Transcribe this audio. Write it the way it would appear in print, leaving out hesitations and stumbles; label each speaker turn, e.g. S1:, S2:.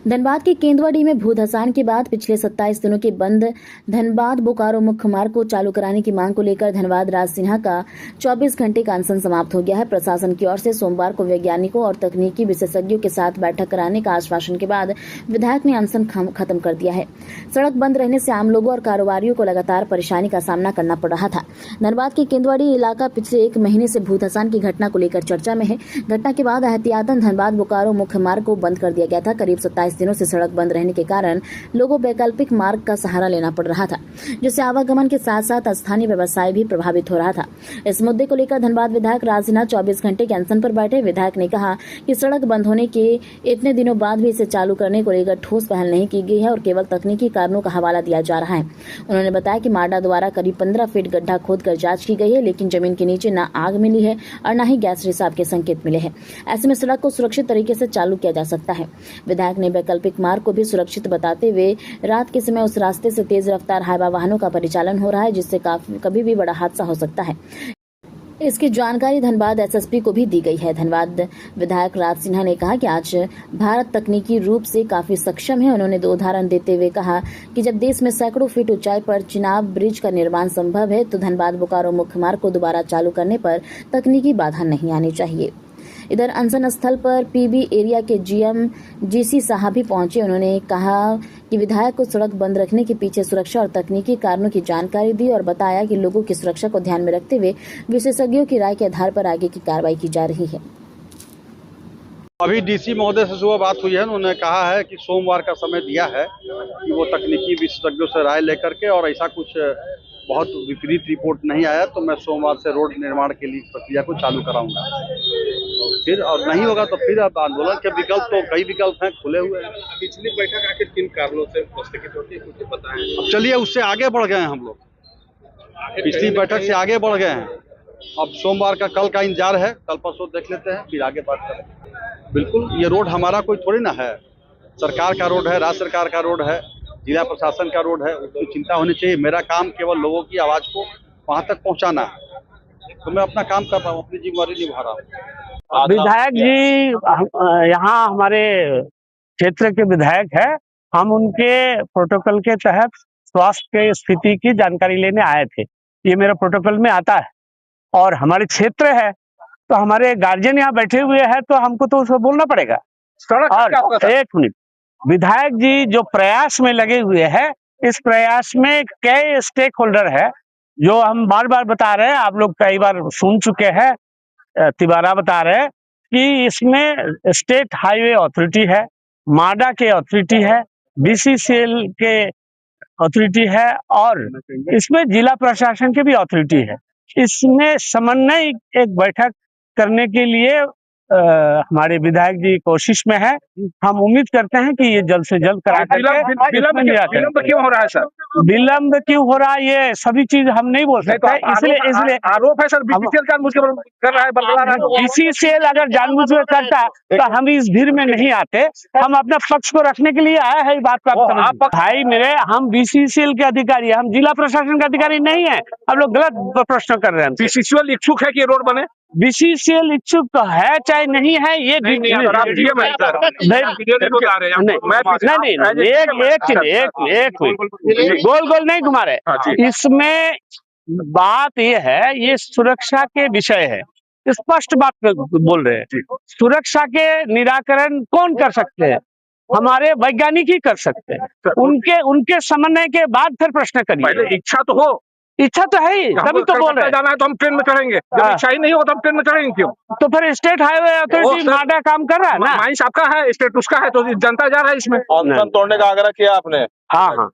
S1: धनबाद के केंदुआडीह में भू धंसान के बाद पिछले 27 दिनों के बंद धनबाद बोकारो मुख्य मार्ग को चालू कराने की मांग को लेकर धनबाद राज सिन्हा का 24 घंटे का अनशन समाप्त हो गया है। प्रशासन की ओर से सोमवार को वैज्ञानिकों और तकनीकी विशेषज्ञों के साथ बैठक कराने का आश्वासन के बाद विधायक ने अनशन खत्म कर दिया है। सड़क बंद रहने से आम लोगों और कारोबारियों को लगातार परेशानी का सामना करना पड़ रहा था। धनबाद के केंदुआडीह इलाका पिछले 1 महीने से भू धंसान की घटना को लेकर चर्चा में है। घटना के बाद एहतियातन धनबाद बोकारो मुख्य मार्ग को बंद कर दिया गया था। करीब 27 दिनों से सड़क बंद रहने के कारण लोगों वैकल्पिक मार्ग का सहारा लेना पड़ रहा था, जिससे आवागमन के साथ साथ स्थानीय व्यवसाय भी प्रभावित हो रहा था। इस मुद्दे को लेकर धनबाद विधायक राज सिन्हा 24 घंटे के अनशन पर बैठे। विधायक ने कहा कि सड़क बंद होने के इतने दिनों बाद भी इसे चालू करने को लेकर ठोस पहल नहीं की गई है और केवल तकनीकी कारणों का हवाला दिया जा रहा है। उन्होंने बताया कि माडा द्वारा करीब 15 फीट गड्ढा खोदकर जांच की गई है, लेकिन जमीन के नीचे न आग मिली है और न ही गैस रिसाव के संकेत मिले हैं। ऐसे में सड़क को सुरक्षित तरीके से चालू किया जा सकता है। विधायक ने वैकल्पिक मार्ग को भी सुरक्षित बताते हुए रात के समय उस रास्ते से तेज रफ्तार हाईवा वाहनों का परिचालन हो रहा है, जिससे कभी भी बड़ा हादसा हो सकता है। इसकी जानकारी धनबाद एसएसपी को भी दी गई है। धनबाद विधायक राज सिन्हा ने कहा कि आज भारत तकनीकी रूप से काफी सक्षम है। उन्होंने 2 उदाहरण देते हुए कहा कि जब देश में सैकड़ों फीट ऊंचाई पर चिनाब ब्रिज का निर्माण संभव है, तो धनबाद बोकारो मुख्य मार्ग को दोबारा चालू करने पर तकनीकी बाधा नहीं आनी चाहिए। इधर अनशन स्थल पर पीबी एरिया के जीएम जीसी साहब भी पहुंचे। उन्होंने कहा कि विधायक को सड़क बंद रखने के पीछे सुरक्षा और तकनीकी कारणों की जानकारी दी और बताया कि लोगों की सुरक्षा को ध्यान में रखते हुए विशेषज्ञों की राय के आधार पर आगे की कार्रवाई की जा रही है।
S2: अभी डीसी महोदय से सुबह बात हुई है। उन्होंने कहा है कि सोमवार का समय दिया है कि वो तकनीकी विशेषज्ञों से राय लेकर के, और ऐसा कुछ बहुत विपरीत रिपोर्ट नहीं आया तो मैं सोमवार से रोड निर्माण के लिए प्रक्रिया को चालू कराऊंगा। फिर और नहीं होगा तो फिर अब आंदोलन के विकल्प तो कई विकल्प हैं, खुले हुए हैं।
S3: पिछली बैठक आखिर किन कारणों से स्थगित होती है कुछ बताएं।
S2: अब चलिए उससे आगे बढ़ गए हैं हम लोग, पिछली बैठक से आगे बढ़ गए हैं। अब सोमवार का कल का इंतजार है, कल परसों देख लेते हैं, फिर आगे बात करें। बिल्कुल, ये रोड हमारा कोई थोड़ी ना है, सरकार का रोड है, राज्य सरकार का रोड है, जिला प्रशासन का रोड है, उसकी चिंता होनी चाहिए। मेरा काम केवल लोगों की आवाज को वहां तक पहुंचाना है, तो मैं अपना काम कर रहा हूँ, अपनी जिम्मेदारी निभा रहा हूँ।
S4: विधायक जी यहाँ हमारे क्षेत्र के विधायक है। हम उनके प्रोटोकॉल के तहत स्वास्थ्य की स्थिति की जानकारी लेने आए थे। ये मेरा प्रोटोकॉल में आता है और हमारे क्षेत्र है, तो हमारे गार्जियन यहाँ बैठे हुए हैं, तो हमको तो उसको बोलना पड़ेगा। और 1 मिनट, विधायक जी जो प्रयास में लगे हुए हैं, इस प्रयास में कई स्टेक होल्डर है, जो हम बार बार बता रहे हैं, आप लोग कई बार सुन चुके हैं, तिबारा बता रहे हैं कि इसमें स्टेट हाईवे अथॉरिटी है, माडा के अथॉरिटी है, बीसीसीएल के अथॉरिटी है और इसमें जिला प्रशासन के भी अथॉरिटी है। इसमें समन्वय एक बैठक करने के लिए हमारे विधायक जी कोशिश में है। हम उम्मीद करते हैं कि ये जल्द से जल्द करा करके।
S3: विलंब क्यों हो रहा है सर?
S4: विलंब क्यों हो रहा है, ये सभी चीज हम नहीं बोल सकते। इसलिए
S3: आरोप है सर, बीसीसीएल जानबूझकर कर रहा है।
S4: बीसीसीएल अगर जानबूझकर करता तो हम इस भीड़ में नहीं आते। हम अपना पक्ष को रखने के लिए आए हैं। बात का भाई मेरे, हम बीसीसीएल के अधिकारी, हम जिला प्रशासन के अधिकारी नहीं है। हम लोग गलत प्रश्न कर रहे हैं।
S3: बीसीसीएल इच्छुक है कि रोड बने?
S4: बीसीसीएल इच्छुक है चाहे नहीं है, ये
S3: नहीं,
S4: गोल गोल नहीं घुमा रहे। इसमें बात ये है, ये सुरक्षा के विषय है, स्पष्ट बात बोल रहे हैं। सुरक्षा के निराकरण कौन कर सकते हैं? हमारे वैज्ञानिक ही कर सकते हैं। उनके समन्वय के बाद फिर प्रश्न करिए।
S3: पहले इच्छा तो हो।
S4: इच्छा तो है ही, तभी तो बोल रहे हैं।
S3: जाना है तो हम ट्रेन में चढ़ेंगे, जब इच्छा ही नहीं हो तो हम ट्रेन में चढ़ेंगे क्यों?
S4: तो फिर स्टेट हाईवे अथॉरिटी माडा काम कर रहा है ना।
S3: माइंस आपका है, स्टेट उसका है, तो जनता जा रहा है इसमें।
S5: तोड़ने का आग्रह किया आपने?
S4: हाँ,